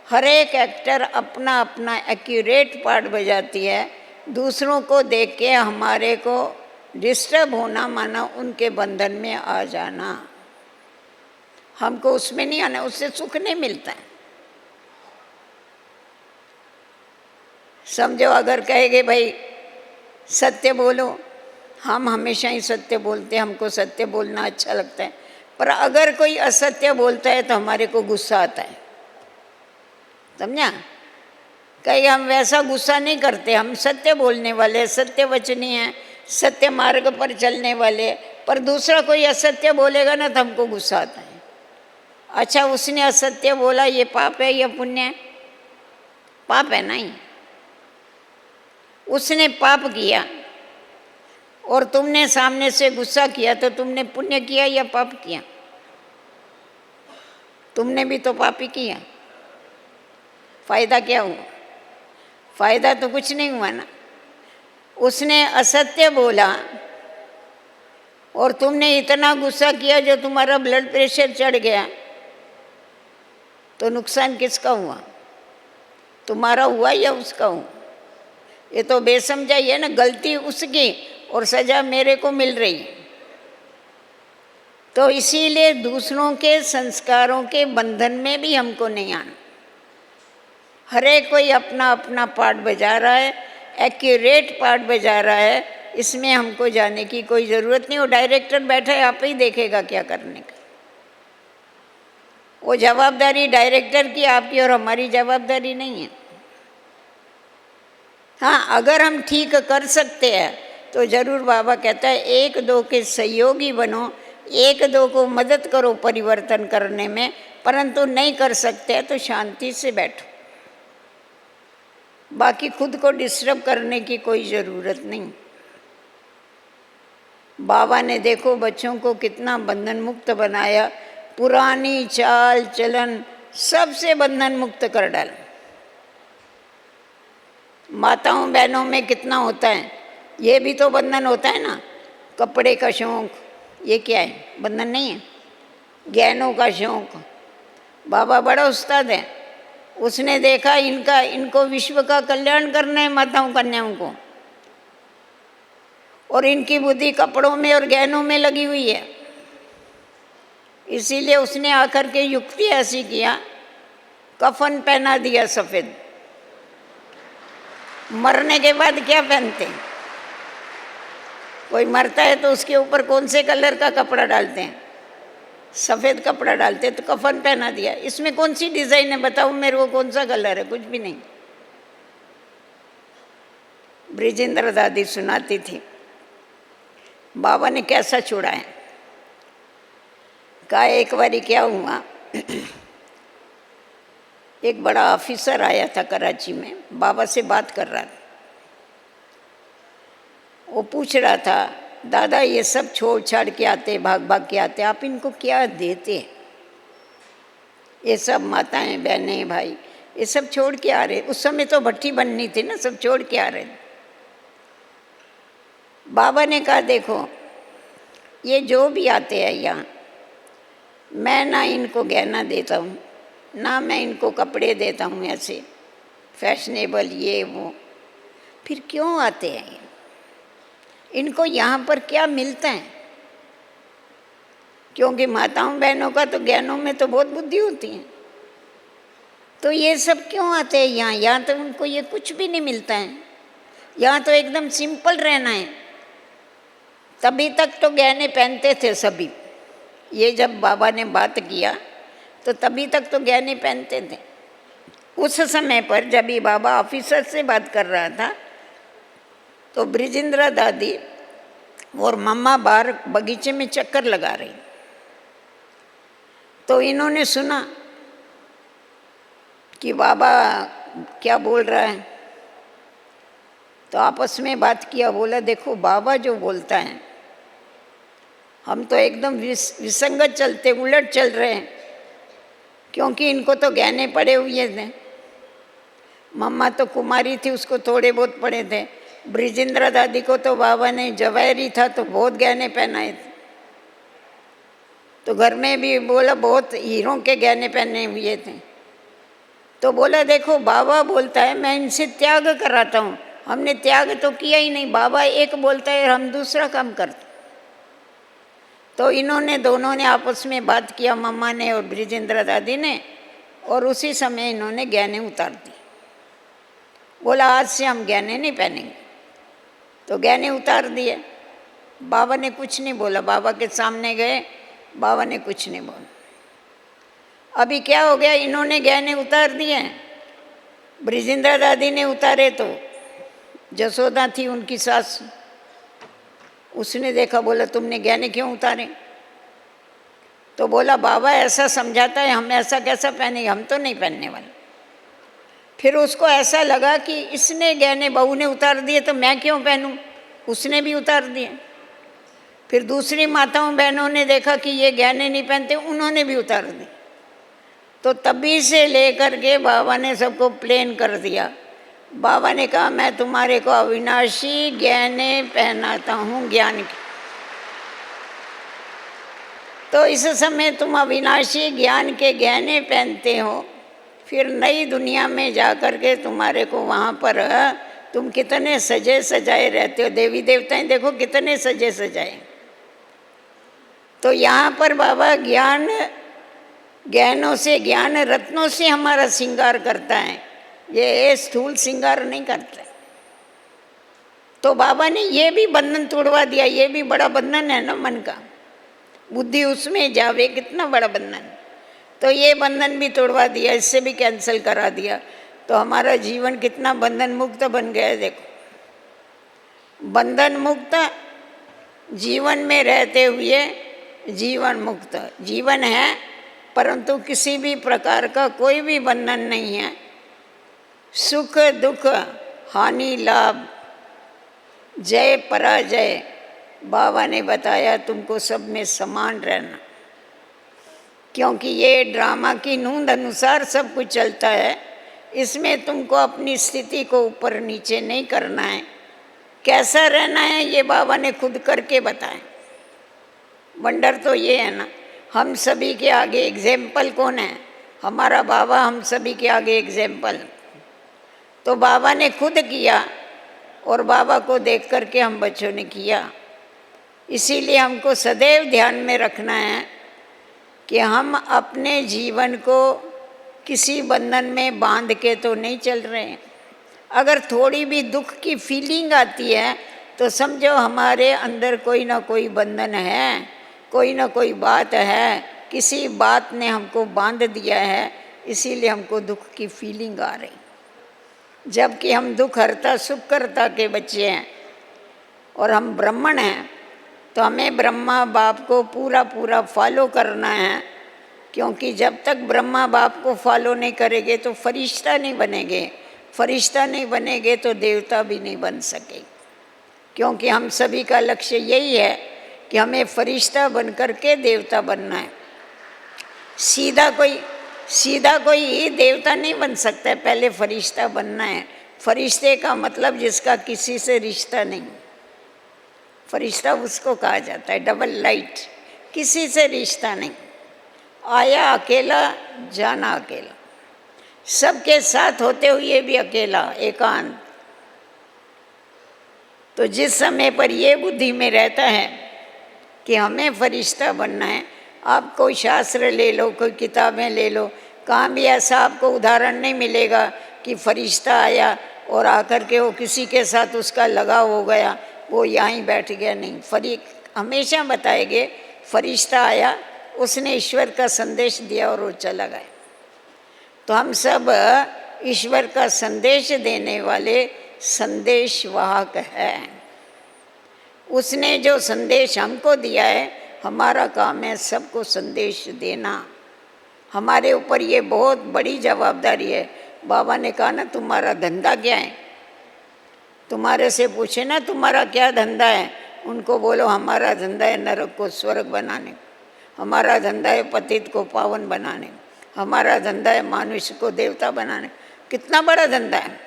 हर एक एक्टर अपना अपना एक्यूरेट पार्ट बजाती है। दूसरों को देख के हमारे को डिस्टर्ब होना माना उनके बंधन में आ जाना। हमको उसमें नहीं आना, उससे सुख नहीं मिलता है। समझो अगर कहेंगे भाई सत्य बोलो, हम हमेशा ही सत्य बोलते हैं, हमको सत्य बोलना अच्छा लगता है। पर अगर कोई असत्य बोलता है तो हमारे को गुस्सा आता है, समझा? कहीं हम वैसा गुस्सा नहीं करते, हम सत्य बोलने वाले, सत्य वचनी हैं, सत्य मार्ग पर चलने वाले। पर दूसरा कोई असत्य बोलेगा ना तो हमको गुस्सा आता है। अच्छा उसने असत्य बोला, ये पाप है या पुण्य है? पाप है नहीं। उसने पाप किया और तुमने सामने से गुस्सा किया, तो तुमने पुण्य किया या पाप किया? तुमने भी तो पाप ही किया। फायदा क्या हुआ? फायदा तो कुछ नहीं हुआ ना। उसने असत्य बोला और तुमने इतना गुस्सा किया जो तुम्हारा ब्लड प्रेशर चढ़ गया, तो नुकसान किसका हुआ? तुम्हारा हुआ या उसका हुआ? ये तो बेसमझाई है ना। गलती उसकी और सजा मेरे को मिल रही है। तो इसीलिए दूसरों के संस्कारों के बंधन में भी हमको नहीं आना। हर एक कोई अपना अपना पार्ट बजा रहा है, एक्यूरेट पार्ट बजा रहा है, इसमें हमको जाने की कोई ज़रूरत नहीं। वो डायरेक्टर बैठा है, आप ही देखेगा क्या करने का। वो जवाबदारी डायरेक्टर की, आपकी और हमारी जवाबदारी नहीं है। हाँ, अगर हम ठीक कर सकते हैं तो ज़रूर बाबा कहता है एक दो के सहयोगी बनो, एक दो को मदद करो परिवर्तन करने में, परंतु नहीं कर सकते तो शांति से बैठो। बाकी खुद को डिस्टर्ब करने की कोई ज़रूरत नहीं। बाबा ने देखो बच्चों को कितना बंधन मुक्त बनाया, पुरानी चाल चलन सबसे बंधन मुक्त कर डाला। माताओं बहनों में कितना होता है, ये भी तो बंधन होता है ना। कपड़े का शौक़, ये क्या है, बंधन नहीं है। गहनों का शौक़, बाबा बड़ा उस्ताद है, उसने देखा इनको विश्व का कल्याण करना है माताओं कन्याओं को, और इनकी बुद्धि कपड़ों में और गहनों में लगी हुई है। इसीलिए उसने आकर के युक्ति ऐसी किया, कफन पहना दिया सफ़ेद। मरने के बाद क्या पहनते हैं, कोई मरता है तो उसके ऊपर कौन से कलर का कपड़ा डालते हैं, सफ़ेद कपड़ा डालते हैं, तो कफन पहना दिया। इसमें कौन सी डिज़ाइन है बताओ मेरे को, कौन सा कलर है, कुछ भी नहीं। ब्रिजेंद्र दादी सुनाती थी बाबा ने कैसा छोड़ा है। कहा एक बारी क्या हुआ, एक बड़ा ऑफिसर आया था कराची में, बाबा से बात कर रहा था। वो पूछ रहा था, दादा ये सब छोड़ छाड़ के आते, भाग भाग के आते, आप इनको क्या देते हैं? ये सब माताएं बहनें भाई ये सब छोड़ के आ रहे। उस समय तो भट्टी बननी थी ना, सब छोड़ के आ रहे। बाबा ने कहा देखो ये जो भी आते हैं यहाँ, मैं ना इनको गहना देता हूँ, ना मैं इनको कपड़े देता हूँ ऐसे फैशनेबल ये वो, फिर क्यों आते हैं? इनको यहाँ पर क्या मिलता है? क्योंकि माताओं बहनों का तो गहनों में तो बहुत बुद्धि होती है, तो ये सब क्यों आते हैं यहाँ? यहाँ तो उनको ये कुछ भी नहीं मिलता है, यहाँ तो एकदम सिंपल रहना है। तभी तक तो गहने पहनते थे सभी, ये जब बाबा ने बात किया तो तभी तक तो गहने पहनते थे। उस समय पर जब ये बाबा ऑफिसर से बात कर रहा था तो ब्रिजेंद्र दादी और मम्मा बाहर बगीचे में चक्कर लगा रही, तो इन्होंने सुना कि बाबा क्या बोल रहा है, तो आपस में बात किया। बोला देखो बाबा जो बोलता है, हम तो एकदम विसंगत चलते, उलट चल रहे हैं, क्योंकि इनको तो गहने पड़े हुए थे। मम्मा तो कुमारी थी, उसको थोड़े बहुत पड़े थे। ब्रिजेंद्र दादी को तो बाबा ने जवाहरी था तो बहुत गहने पहनाए थे, तो घर में भी बोला बहुत हीरों के गहने पहने हुए थे। तो बोला देखो बाबा बोलता है मैं इनसे त्याग कराता हूँ, हमने त्याग तो किया ही नहीं, बाबा एक बोलता है और हम दूसरा काम करते। तो इन्होंने दोनों ने आपस में बात किया, मम्मा ने और ब्रिजेंद्र दादी ने, और उसी समय इन्होंने गहने उतार दिए। बोला आज से हम गहने नहीं पहनेंगे, तो गहने उतार दिए। बाबा ने कुछ नहीं बोला, बाबा के सामने गए, बाबा ने कुछ नहीं बोला। अभी क्या हो गया, इन्होंने गहने उतार दिए, ब्रिजेंद्र दादी ने उतारे, तो जसोदा थी उनकी सास, उसने देखा, बोला तुमने गहने क्यों उतारे? तो बोला बाबा ऐसा समझाता है, हम ऐसा कैसा पहनेंगे, हम तो नहीं पहनने वाले। फिर उसको ऐसा लगा कि इसने गहने बहू ने उतार दिए तो मैं क्यों पहनूं, उसने भी उतार दिए। फिर दूसरी माताओं बहनों ने देखा कि ये गहने नहीं पहनते, उन्होंने भी उतार दिए। तो तभी से लेकर के बाबा ने सबको प्लेन कर दिया। बाबा ने कहा मैं तुम्हारे को अविनाशी गहने पहनाता हूँ ज्ञान के। तो इस समय तुम अविनाशी ज्ञान के गहने पहनते हो, फिर नई दुनिया में जा कर के तुम्हारे को वहाँ पर तुम कितने सजे सजाए रहते हो। देवी देवताएं देखो कितने सजे सजाए। तो यहाँ पर बाबा ज्ञान गहनों से, ज्ञान रत्नों से हमारा श्रृंगार करता है। ये स्थूल श्रृंगार नहीं करते। तो बाबा ने ये भी बंधन तोड़वा दिया। ये भी बड़ा बंधन है ना मन का, बुद्धि उसमें जावे, कितना बड़ा बंधन। तो ये बंधन भी तोड़वा दिया, इससे भी कैंसिल करा दिया। तो हमारा जीवन कितना बंधन मुक्त बन गया है। देखो, बंधन मुक्त जीवन में रहते हुए जीवन मुक्त जीवन है, परंतु किसी भी प्रकार का कोई भी बंधन नहीं है। सुख दुख, हानि लाभ, जय पराजय, बाबा ने बताया तुमको सब में समान रहना। क्योंकि ये ड्रामा की नूंद अनुसार सब कुछ चलता है। इसमें तुमको अपनी स्थिति को ऊपर नीचे नहीं करना है। कैसा रहना है ये बाबा ने खुद करके बताया। वंडर तो ये है ना, हम सभी के आगे एग्जाम्पल कौन है? हमारा बाबा हम सभी के आगे एग्जाम्पल। तो बाबा ने खुद किया और बाबा को देख करके हम बच्चों ने किया। इसीलिए हमको सदैव ध्यान में रखना है कि हम अपने जीवन को किसी बंधन में बांध के तो नहीं चल रहे हैं। अगर थोड़ी भी दुख की फीलिंग आती है तो समझो हमारे अंदर कोई ना कोई बंधन है, कोई ना कोई बात है, किसी बात ने हमको बांध दिया है, इसीलिए हमको दुख की फीलिंग आ रही। जबकि हम दुख हरता सुख करता के बच्चे हैं और हम ब्राह्मण हैं, तो हमें ब्रह्मा बाप को पूरा पूरा फॉलो करना है। क्योंकि जब तक ब्रह्मा बाप को फॉलो नहीं करेंगे तो फरिश्ता नहीं बनेंगे, फरिश्ता नहीं बनेंगे तो देवता भी नहीं बन सके। क्योंकि हम सभी का लक्ष्य यही है कि हमें फरिश्ता बन कर के देवता बनना है। सीधा कोई देवता नहीं बन सकता है, पहले फरिश्ता बनना है। फरिश्ते का मतलब जिसका किसी से रिश्ता नहीं, फरिश्ता उसको कहा जाता है। डबल लाइट, किसी से रिश्ता नहीं, आया अकेला जाना अकेला, सबके साथ होते हुए भी अकेला, एकांत। तो जिस समय पर ये बुद्धि में रहता है कि हमें फरिश्ता बनना है, आप कोई शास्त्र ले लो, कोई किताबें ले लो, कहाँ भी ऐसा आपको उदाहरण नहीं मिलेगा कि फरिश्ता आया और आकर के वो किसी के साथ उसका लगाव हो गया, वो यहीं बैठ गया। नहीं, हमेशा बताएंगे फरिश्ता आया, उसने ईश्वर का संदेश दिया और वो चला गया। तो हम सब ईश्वर का संदेश देने वाले संदेश वाहक हैं। उसने जो संदेश हमको दिया है, हमारा काम है सबको संदेश देना। हमारे ऊपर ये बहुत बड़ी जवाबदारी है। बाबा ने कहा ना, तुम्हारा धंधा क्या है? तुम्हारे से पूछे ना तुम्हारा क्या धंधा है, उनको बोलो हमारा धंधा है नरक को स्वर्ग बनाने, हमारा धंधा है पतित को पावन बनाने, हमारा धंधा है मनुष्य को देवता बनाने। कितना बड़ा धंधा है।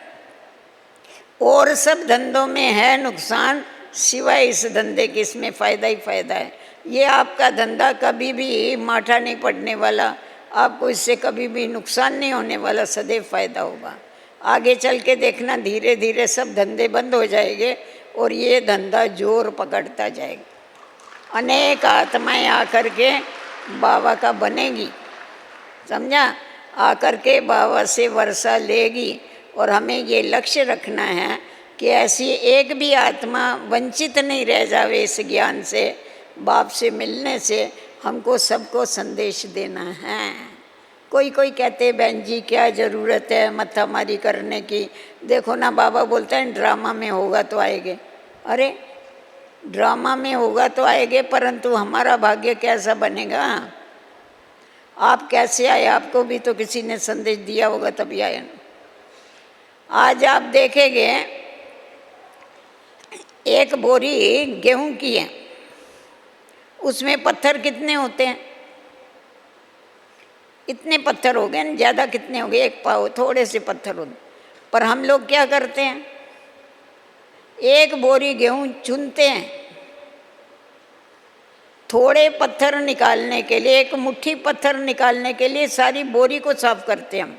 और सब धंधों में है नुकसान, सिवाय इस धंधे के इसमें फ़ायदा ही फ़ायदा है। ये आपका धंधा कभी भी माठा नहीं पड़ने वाला, आपको इससे कभी भी नुकसान नहीं होने वाला, सदैव फायदा होगा। आगे चल के देखना, धीरे धीरे सब धंधे बंद हो जाएंगे और ये धंधा जोर पकड़ता जाएगा। अनेक आत्माएं आकर के बाबा का बनेगी, समझा, आकर के बाबा से वर्षा लेगी। और हमें ये लक्ष्य रखना है कि ऐसी एक भी आत्मा वंचित नहीं रह जावे इस ज्ञान से, बाप से मिलने से। हमको सबको संदेश देना है। कोई कहते बहन जी क्या ज़रूरत है मत्थामारी करने की, देखो ना बाबा बोलता है ड्रामा में होगा तो आएंगे। अरे ड्रामा में होगा तो आएंगे, परंतु हमारा भाग्य कैसा बनेगा? आप कैसे आए? आपको भी तो किसी ने संदेश दिया होगा तभी आए ना। आज आप देखेंगे एक बोरी गेहूं की है, उसमें पत्थर कितने होते हैं? इतने पत्थर हो गए, ज़्यादा कितने हो गए? एक पाव, थोड़े से पत्थर होते। पर हम लोग क्या करते हैं, एक बोरी गेहूं चुनते हैं, थोड़े पत्थर निकालने के लिए, एक मुट्ठी पत्थर निकालने के लिए सारी बोरी को साफ करते हैं हम।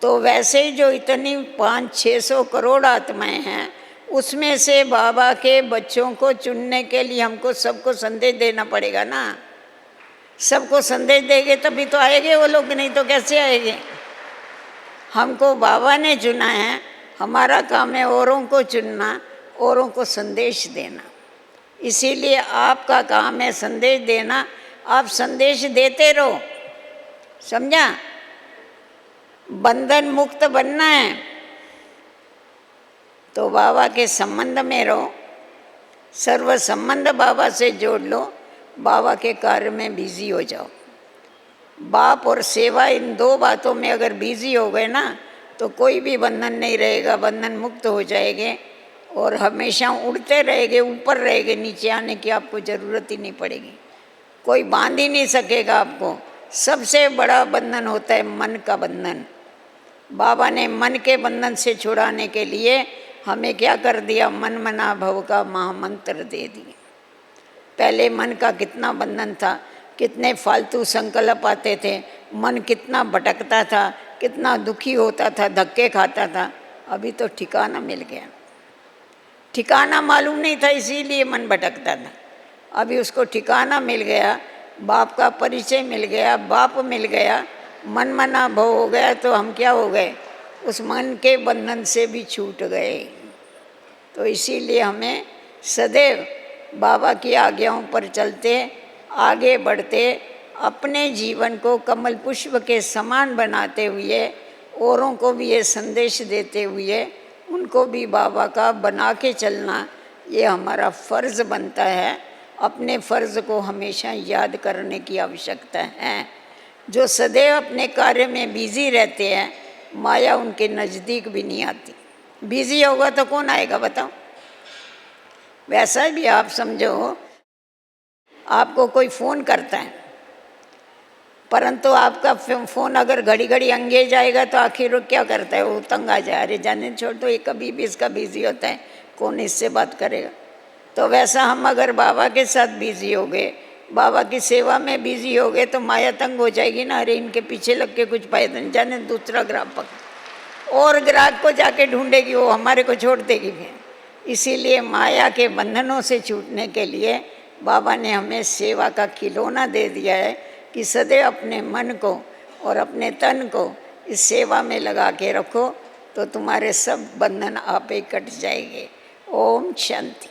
तो वैसे ही जो इतनी 500-600 करोड़ आत्माएं हैं, उसमें से बाबा के बच्चों को चुनने के लिए हमको सबको संदेश देना पड़ेगा ना। सबको संदेश देंगे तभी तो आएंगे वो लोग, नहीं तो कैसे आएंगे? हमको बाबा ने चुना है, हमारा काम है औरों को चुनना, औरों को संदेश देना। इसीलिए आपका काम है संदेश देना, आप संदेश देते रहो, समझा? बंधन मुक्त बनना है तो बाबा के संबंध में रहो, सर्व संबंध बाबा से जोड़ लो, बाबा के कार्य में बिजी हो जाओ। बाप और सेवा, इन दो बातों में अगर बिजी हो गए ना तो कोई भी बंधन नहीं रहेगा, बंधन मुक्त हो जाएंगे और हमेशा उड़ते रहेंगे, ऊपर रहेंगे, नीचे आने की आपको ज़रूरत ही नहीं पड़ेगी। कोई बांध ही नहीं सकेगा आपको। सबसे बड़ा बंधन होता है मन का बंधन। बाबा ने मन के बंधन से छुड़ाने के लिए हमें क्या कर दिया? मन मना भव का महामंत्र दे दिया। पहले मन का कितना बंधन था, कितने फालतू संकल्प आते थे, मन कितना भटकता था, कितना दुखी होता था, धक्के खाता था। अभी तो ठिकाना मिल गया। ठिकाना मालूम नहीं था इसीलिए मन भटकता था, अभी उसको ठिकाना मिल गया, बाप का परिचय मिल गया, बाप मिल गया, मन मना भव हो गया तो हम क्या हो गए? उस मन के बंधन से भी छूट गए। तो इसीलिए हमें सदैव बाबा की आज्ञाओं पर चलते, आगे बढ़ते, अपने जीवन को कमल पुष्प के समान बनाते हुए, औरों को भी ये संदेश देते हुए, उनको भी बाबा का बना के चलना, ये हमारा फ़र्ज़ बनता है। अपने फ़र्ज़ को हमेशा याद करने की आवश्यकता है। जो सदैव अपने कार्य में बिज़ी रहते हैं, माया उनके नज़दीक भी नहीं आती। बिज़ी होगा तो कौन आएगा बताओ? वैसा भी आप समझो, आपको कोई फ़ोन करता है, परंतु आपका फ़ोन अगर घड़ी घड़ी अंगेज आएगा तो आखिर वो क्या करता है? वो तंग आ जाए, अरे जाने छोड़ दो, ये कभी भी इसका बिज़ी होता है, कौन इससे बात करेगा? तो वैसा हम अगर बाबा के साथ बिज़ी हो गए, बाबा की सेवा में बिज़ी हो गए तो माया तंग हो जाएगी ना। अरे इनके पीछे लग के कुछ फायदा नहीं, जाने दूसरा ग्राहक पकड़, और ग्राहक को जाके ढूंढेगी, वो हमारे को छोड़ देगी फिर। इसीलिए माया के बंधनों से छूटने के लिए बाबा ने हमें सेवा का खिलौना दे दिया है कि सदैव अपने मन को और अपने तन को इस सेवा में लगा के रखो, तो तुम्हारे सब बंधन आप ही कट जाएंगे। ओम शांति।